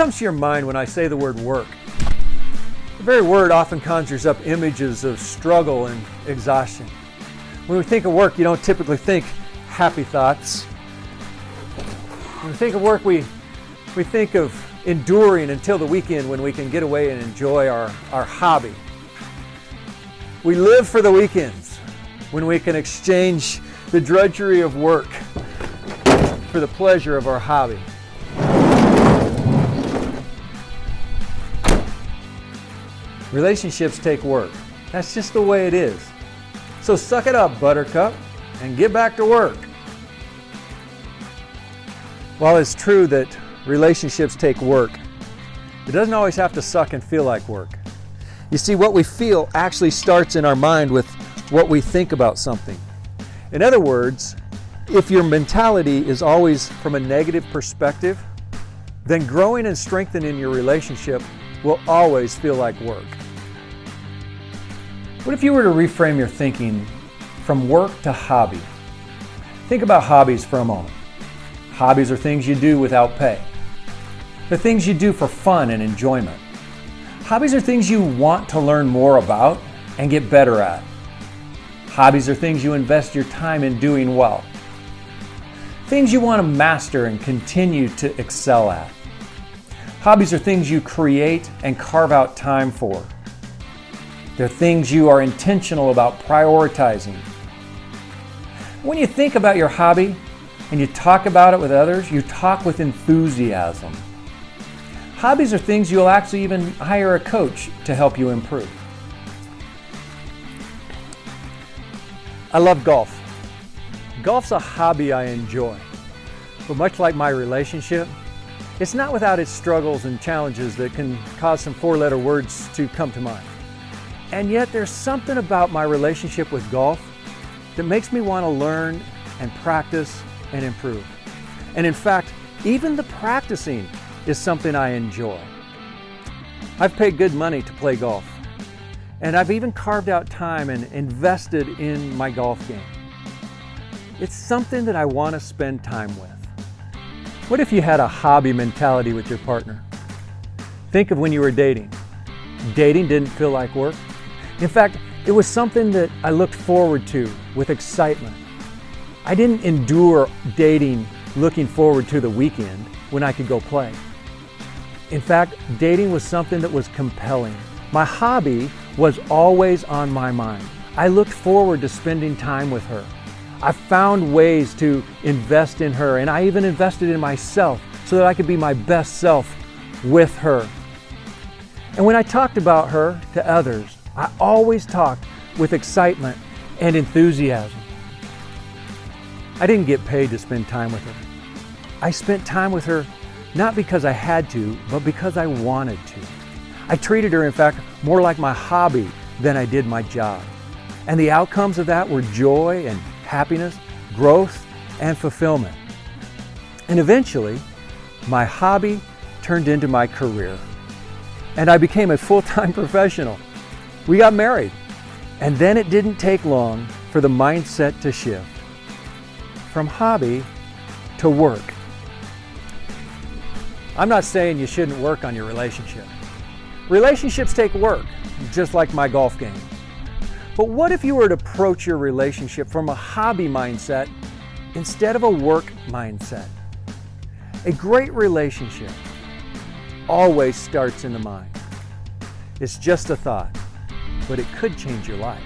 comes to your mind when I say the word work? The very word often conjures up images of struggle and exhaustion. When we think of work, you don't typically think happy thoughts. When we think of work, we think of enduring until the weekend when we can get away and enjoy our hobby. We live for the weekends when we can exchange the drudgery of work for the pleasure of our hobby. Relationships take work. That's just the way it is. So suck it up, Buttercup, and get back to work. While it's true that relationships take work, it doesn't always have to suck and feel like work. You see, what we feel actually starts in our mind with what we think about something. In other words, if your mentality is always from a negative perspective, then growing and strengthening your relationship will always feel like work. What if you were to reframe your thinking from work to hobby? Think about hobbies for a moment. Hobbies are things you do without pay. They're things you do for fun and enjoyment. Hobbies are things you want to learn more about and get better at. Hobbies are things you invest your time in doing well. Things you want to master and continue to excel at. Hobbies are things you create and carve out time for. They're things you are intentional about prioritizing. When you think about your hobby and you talk about it with others, you talk with enthusiasm. Hobbies are things you'll actually even hire a coach to help you improve. I love golf. Golf's a hobby I enjoy. But much like my relationship, it's not without its struggles and challenges that can cause some four-letter words to come to mind. And yet there's something about my relationship with golf that makes me want to learn and practice and improve. And in fact, even the practicing is something I enjoy. I've paid good money to play golf, and I've even carved out time and invested in my golf game. It's something that I want to spend time with. What if you had a hobby mentality with your partner? Think of when you were dating. Dating didn't feel like work. In fact, it was something that I looked forward to with excitement. I didn't endure dating looking forward to the weekend when I could go play. In fact, dating was something that was compelling. My hobby was always on my mind. I looked forward to spending time with her. I found ways to invest in her, and I even invested in myself so that I could be my best self with her. And when I talked about her to others, I always talked with excitement and enthusiasm. I didn't get paid to spend time with her. I spent time with her not because I had to, but because I wanted to. I treated her, in fact, more like my hobby than I did my job. And the outcomes of that were joy and happiness, growth, and fulfillment. And eventually, my hobby turned into my career. And I became a full-time professional. We got married. And then it didn't take long for the mindset to shift from hobby to work. I'm not saying you shouldn't work on your relationship. Relationships take work, just like my golf game. But what if you were to approach your relationship from a hobby mindset instead of a work mindset? A great relationship always starts in the mind. It's just a thought, but it could change your life.